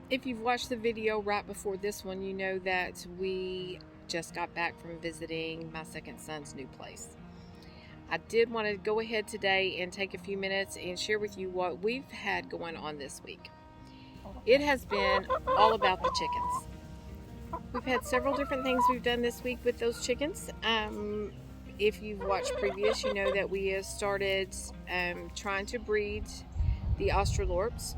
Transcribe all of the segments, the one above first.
If you've watched the video right before this one, you know that we just got back from visiting my second son's new place. I did want to go ahead today and take a few minutes and share with you what we've had going on this week. It has been all about the chickens. We've had several different things we've done this week with those chickens. If you've watched previous, you know that we have started trying to breed the Australorps.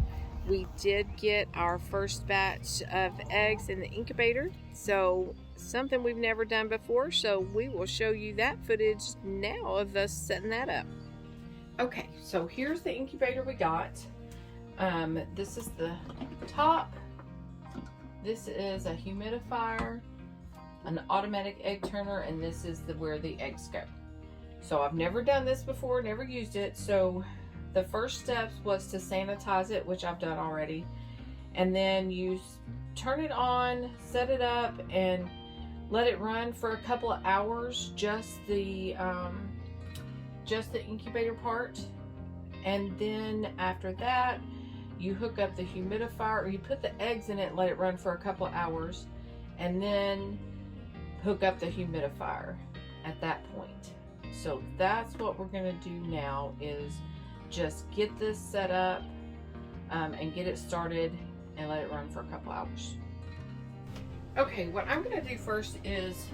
We did get our first batch of eggs in the incubator, so something we've never done before, so we will show you that footage now of us setting that up. Okay, so here's the incubator we got. This is the top. This is a humidifier, an automatic egg turner, and this is where the eggs go. So I've never done this before, never used it, so the first steps was to sanitize it, which I've done already, and then you turn it on, set it up, and let it run for a couple of hours, just the incubator part. And then after that, you hook up the humidifier, or you put the eggs in it and let it run for a couple of hours, and then hook up the humidifier at that point. So that's what we're gonna do now, is just get this set up and get it started and let it run for a couple hours. Okay, what I'm gonna do first is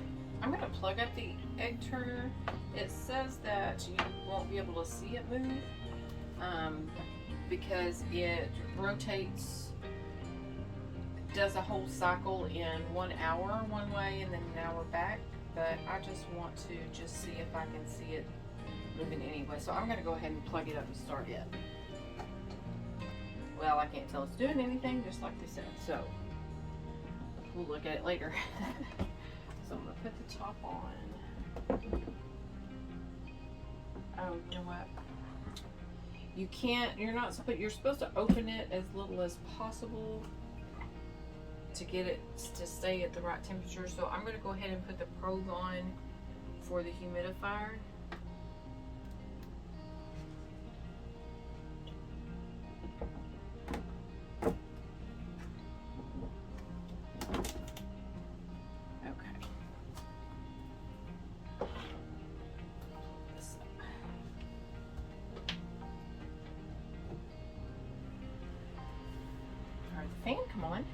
I'm gonna plug up the egg turner. It says that you won't be able to see it move because it rotates, does a whole cycle in 1 hour one way and then an hour back, but I just want to just see if I can see it moving anyway. So I'm going to go ahead and plug it up and start it. Well, I can't tell it's doing anything, just like they said, so we'll look at it later. So I'm going to put the top on. Oh, you know what? You can't, you're supposed to open it as little as possible to get it to stay at the right temperature. So I'm going to go ahead and put the probe on for the humidifier. Fan, come on.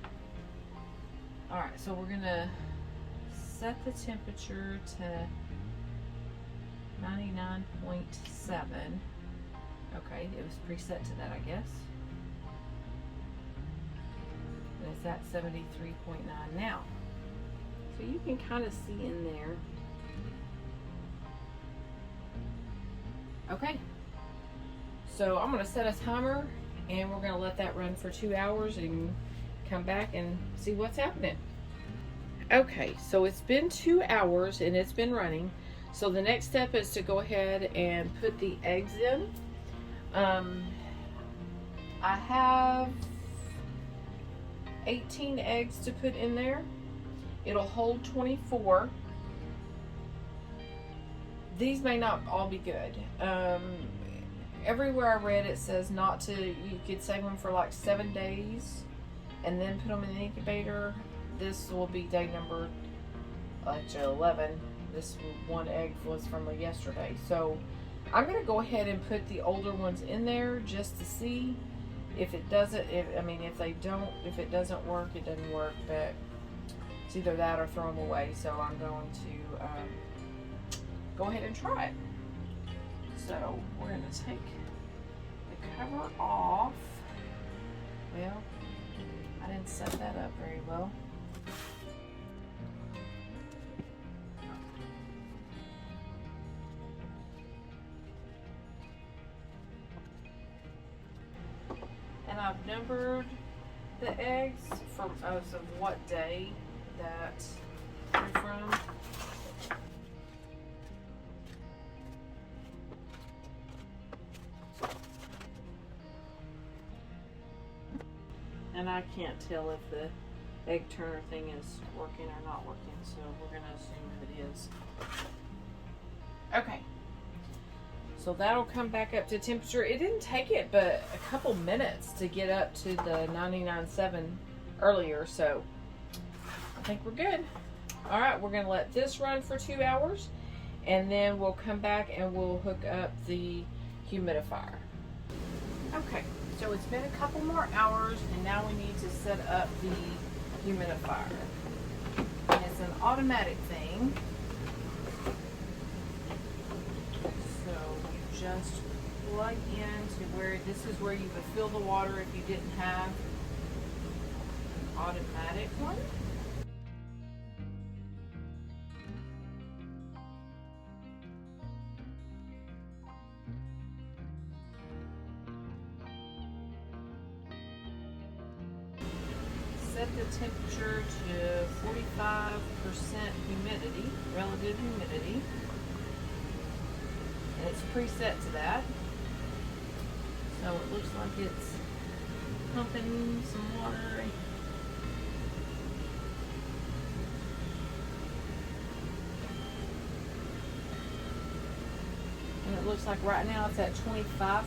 Alright, so we're gonna set the temperature to 99.7. Okay, it was preset to that, I guess. And it's at 73.9 now. So you can kind of see in there. Okay, so I'm gonna set a timer, and we're going to let that run for 2 hours and come back and see what's happening. Okay, so it's been 2 hours and it's been running. So the next step is to go ahead and put the eggs in. I have 18 eggs to put in there. It'll hold 24. These may not all be good. Everywhere I read, it says not to, you could save them for like 7 days and then put them in the incubator. This will be day number 11. This one egg was from yesterday. So I'm going to go ahead and put the older ones in there just to see if it doesn't, if it doesn't work, it doesn't work, but it's either that or throw them away. So I'm going to go ahead and try it. So we're going to take the cover off. Well, I didn't set that up very well. And I've numbered the eggs from of what day that they're from. And I can't tell if the egg turner thing is working or not working, so we're going to assume it is. Okay, so that'll come back up to temperature. It didn't take it but a couple minutes to get up to the 99.7 earlier, so I think we're good. All right, we're gonna let this run for 2 hours, and then we'll come back and we'll hook up the humidifier. Okay, so it's been a couple more hours, and now we need to set up the humidifier. And it's an automatic thing, so you just plug into where this is where you would fill the water if you didn't have an automatic one. Set the temperature to 45% humidity, relative humidity, and it's preset to that. So it looks like it's pumping some water. And it looks like right now it's at 25%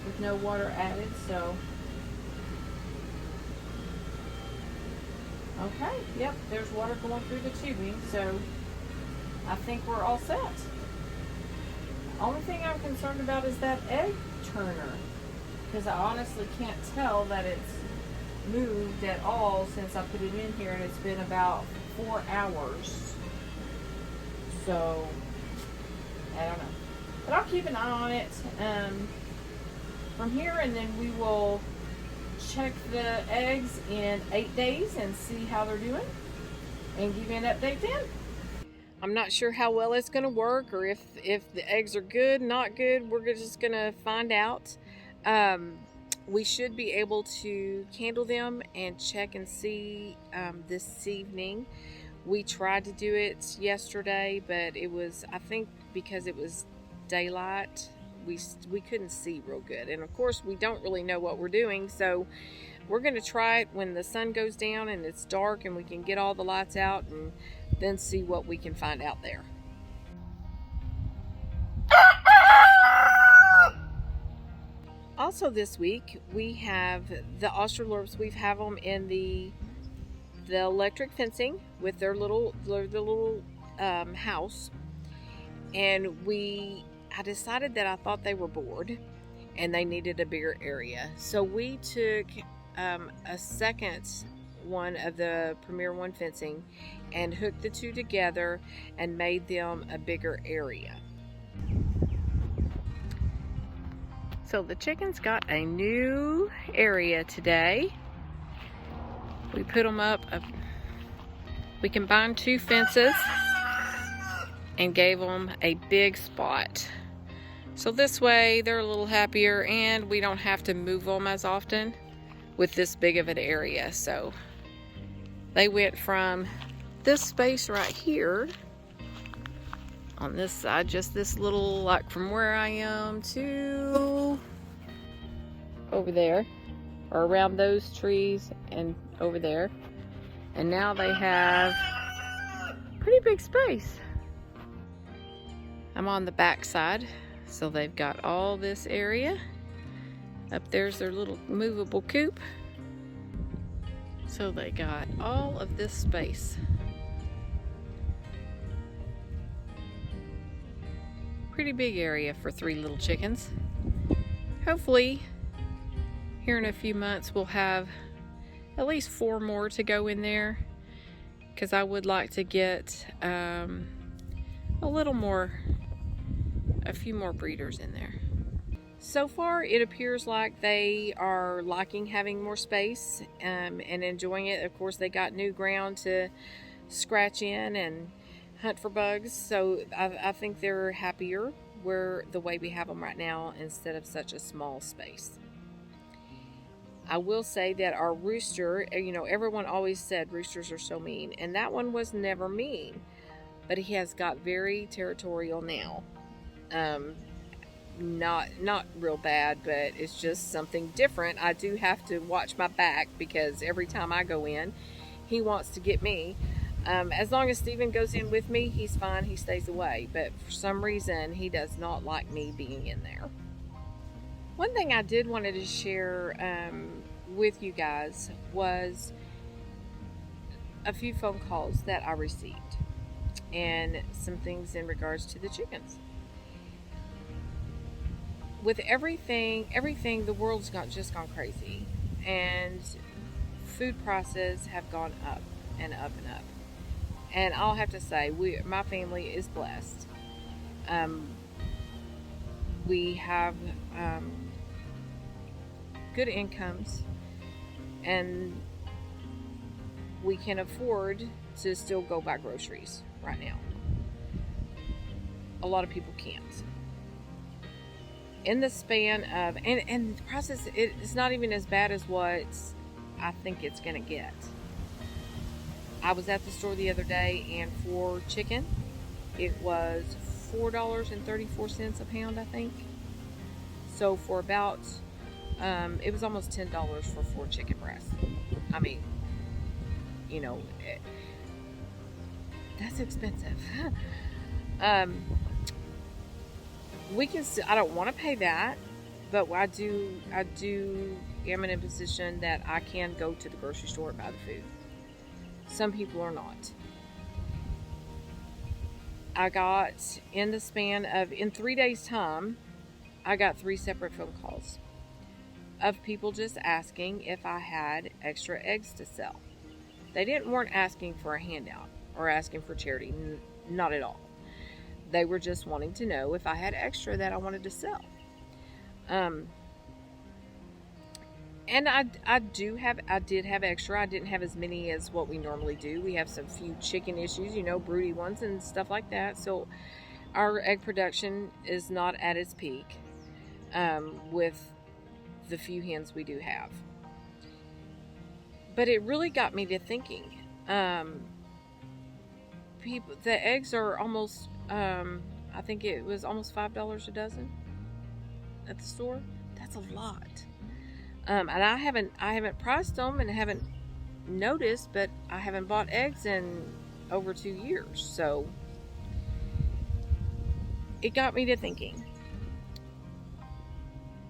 with no water added, so okay, yep, there's water going through the tubing, so I think we're all set. Only thing I'm concerned about is that egg turner, because I honestly can't tell that it's moved at all since I put it in here, and it's been about 4 hours. So I don't know, but I'll keep an eye on it from here, and then we will check the eggs in 8 days and see how they're doing and give you an update then. I'm not sure how well it's going to work, or if the eggs are good, not good. We're just going to find out. We should be able to candle them and check and see this evening. We tried to do it yesterday, but it was, I think because it was daylight, we couldn't see real good. And of course, we don't really know what we're doing, so we're going to try it when the sun goes down and it's dark and we can get all the lights out, and then see what we can find out there. Also this week, we have the Australorps. We have them in the electric fencing with their little house, and I decided that I thought they were bored and they needed a bigger area, so we took a second one of the Premier One fencing and hooked the two together and made them a bigger area. So the chickens got a new area today. We put them up, we combined 2 fences and gave them a big spot. So this way they're a little happier, and we don't have to move them as often with this big of an area. So they went from this space right here on this side, just this little, like from where I am to over there, or around those trees and over there. And now they have pretty big space. I'm on the back side, so they've got all this area. Up there's their little movable coop. So they got all of this space. Pretty big area for 3 little chickens. Hopefully, here in a few months, we'll have at least 4 more to go in there, because I would like to get a few more breeders in there. So far, it appears like they are liking having more space and enjoying it. Of course, they got new ground to scratch in and hunt for bugs, so I think they're happier the way we have them right now instead of such a small space. I will say that our rooster, everyone always said roosters are so mean, and that one was never mean, but he has got very territorial now. Not real bad, but it's just something different. I do have to watch my back, because every time I go in, he wants to get me. As long as Steven goes in with me, he's fine, he stays away, but for some reason he does not like me being in there. One thing I did wanted to share with you guys was a few phone calls that I received and some things in regards to the chickens. With everything, the world's just gone crazy, and food prices have gone up and up and up. And I'll have to say, my family is blessed. Um, we have good incomes, and we can afford to still go buy groceries right now. A lot of people can't. In the span of, and the process, it's not even as bad as what I think it's going to get. I was at the store the other day, and for chicken, it was $4.34 a pound, I think. So for about, it was almost $10 for 4 chicken breasts. I mean, you know, that's expensive. We can. I don't want to pay that, but I do am in a position that I can go to the grocery store and buy the food. Some people are not. I got, in the span of, in 3 days' time, I got 3 separate phone calls of people just asking if I had extra eggs to sell. They weren't asking for a handout or asking for charity, not at all. They were just wanting to know if I had extra that I wanted to sell. And I did have extra. I didn't have as many as what we normally do. We have some few chicken issues, broody ones and stuff like that. So our egg production is not at its peak with the few hens we do have. But it really got me to thinking. The eggs are almost, I think it was almost $5 a dozen at the store. That's a lot. And I haven't priced them and haven't noticed, but I haven't bought eggs in over 2 years. So it got me to thinking.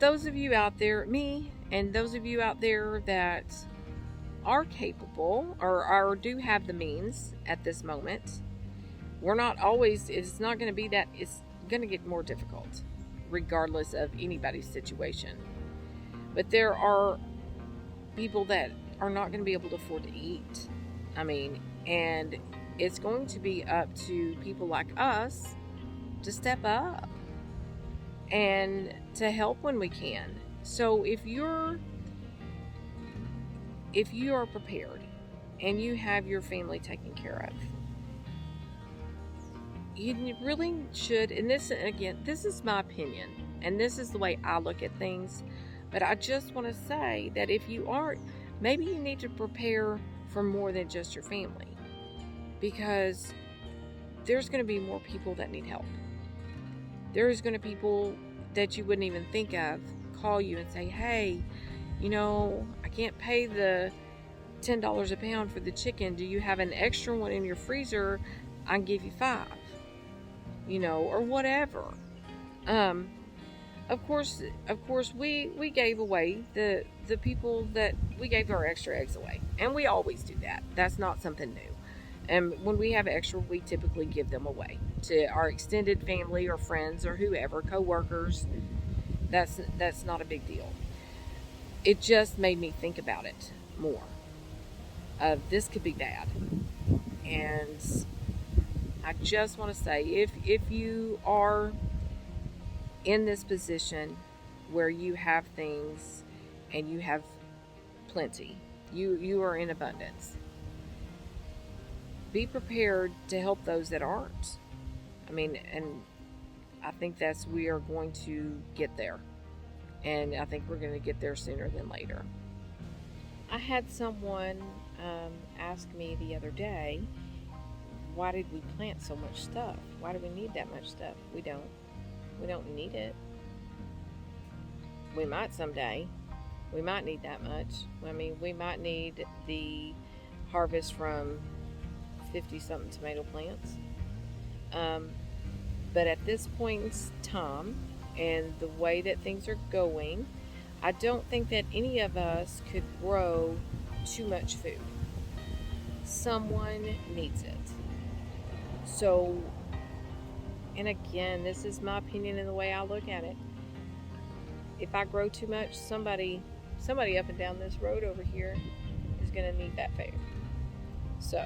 Those of you out there, me, and those of you out there that are capable or do have the means at this moment, we're not always, it's not going to be that, it's going to get more difficult regardless of anybody's situation. But there are people that are not going to be able to afford to eat. And it's going to be up to people like us to step up and to help when we can. So if you are prepared and you have your family taken care of, you really should, and this is my opinion, and this is the way I look at things, but I just want to say that if you aren't, maybe you need to prepare for more than just your family, because there's going to be more people that need help. There's going to be people that you wouldn't even think of call you and say, hey, I can't pay the $10 a pound for the chicken. Do you have an extra one in your freezer? I can give you 5, or whatever. Of course, we gave away the people that we gave our extra eggs away, and we always do that. That's not something new. And when we have extra, we typically give them away to our extended family or friends or whoever, co-workers. That's not a big deal. It just made me think about it more. This could be bad, and I just want to say, if you are in this position where you have things and you have plenty, you are in abundance, be prepared to help those that aren't. And I think we are going to get there, and I think we're going to get there sooner than later. I had someone ask me the other day, why did we plant so much stuff? Why do we need that much stuff? We don't need it. We might someday. We might need that much. We might need the harvest from 50-something tomato plants. But at this point in time, and the way that things are going, I don't think that any of us could grow too much food. Someone needs it. So, and again, this is my opinion and the way I look at it. If I grow too much, somebody up and down this road over here is going to need that food. So,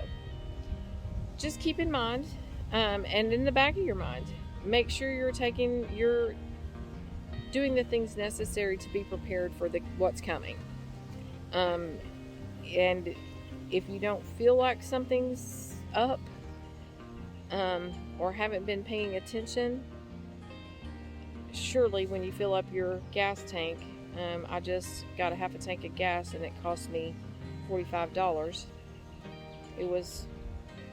just keep in mind, and in the back of your mind, make sure you're doing the things necessary to be prepared for what's coming. And if you don't feel like something's up, or haven't been paying attention, surely when you fill up your gas tank, I just got a half a tank of gas and it cost me $45. It was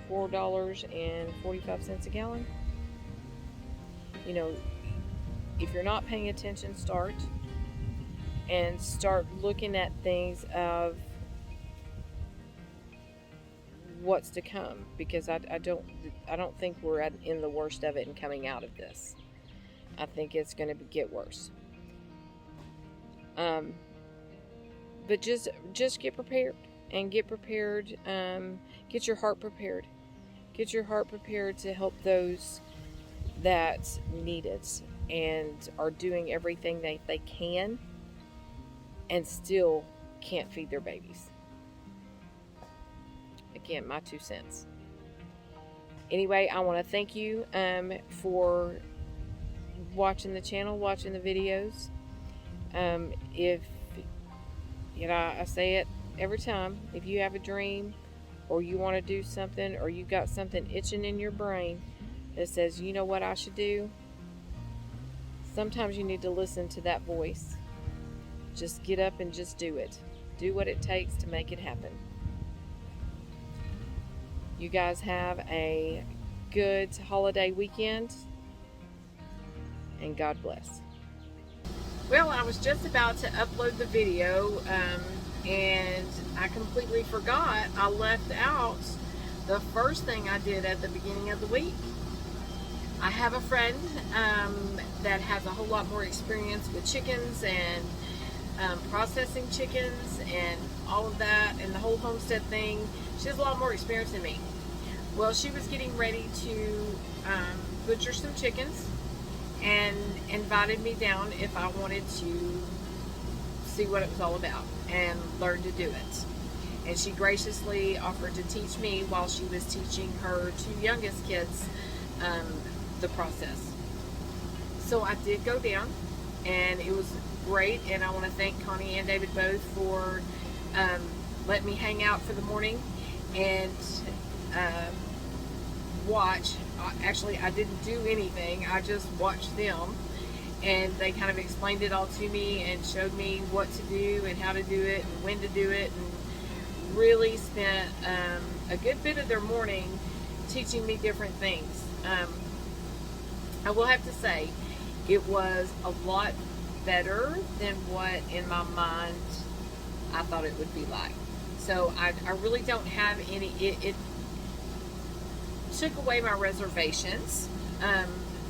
$4.45 a gallon. You know, if you're not paying attention, start looking at things of what's to come, because I don't think we're in the worst of it and coming out of this. I think it's going to get worse. But just get prepared and get prepared. Get your heart prepared. Get your heart prepared to help those that need it and are doing everything they can and still can't feed their babies. Again, my 2 cents. Anyway, I want to thank you for watching the channel, watching the videos. If, I say it every time, if you have a dream or you want to do something or you got something itching in your brain that says, you know what I should do, sometimes you need to listen to that voice. Just get up and just do it. Do what it takes to make it happen. You guys have a good holiday weekend, and God bless. Well, I was just about to upload the video, and I completely forgot. I left out the first thing I did at the beginning of the week. I have a friend that has a whole lot more experience with chickens and processing chickens and all of that and the whole homestead thing. She has a lot more experience than me. Well, she was getting ready to butcher some chickens and invited me down if I wanted to see what it was all about and learn to do it. And she graciously offered to teach me while she was teaching her 2 youngest kids the process. So I did go down, and it was great, and I want to thank Connie and David both for letting me hang out for the morning and watch. Actually, I didn't do anything. I just watched them, and they kind of explained it all to me and showed me what to do and how to do it and when to do it, and really spent a good bit of their morning teaching me different things. I will have to say, it was a lot better than what in my mind I thought it would be like. So I really don't have any, it took away my reservations,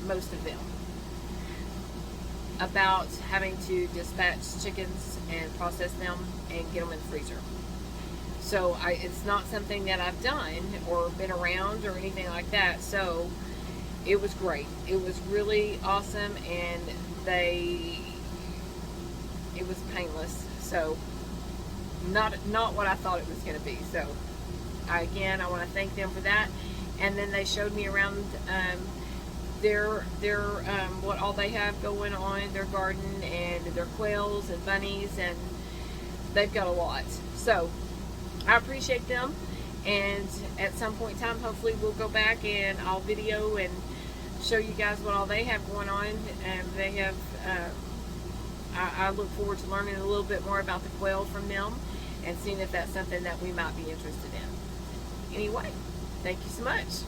most of them, about having to dispatch chickens and process them and get them in the freezer. So it's not something that I've done or been around or anything like that. So it was great. It was really awesome, and it was painless. So not what I thought it was going to be. So again, I want to thank them for that. And then they showed me around their what all they have going on in their garden, and their quails and bunnies, and they've got a lot. So I appreciate them, and at some point in time, hopefully we'll go back and I'll video and show you guys what all they have going on. And they have I look forward to learning a little bit more about the quail from them and seeing if that's something that we might be interested in. Anyway, thank you so much.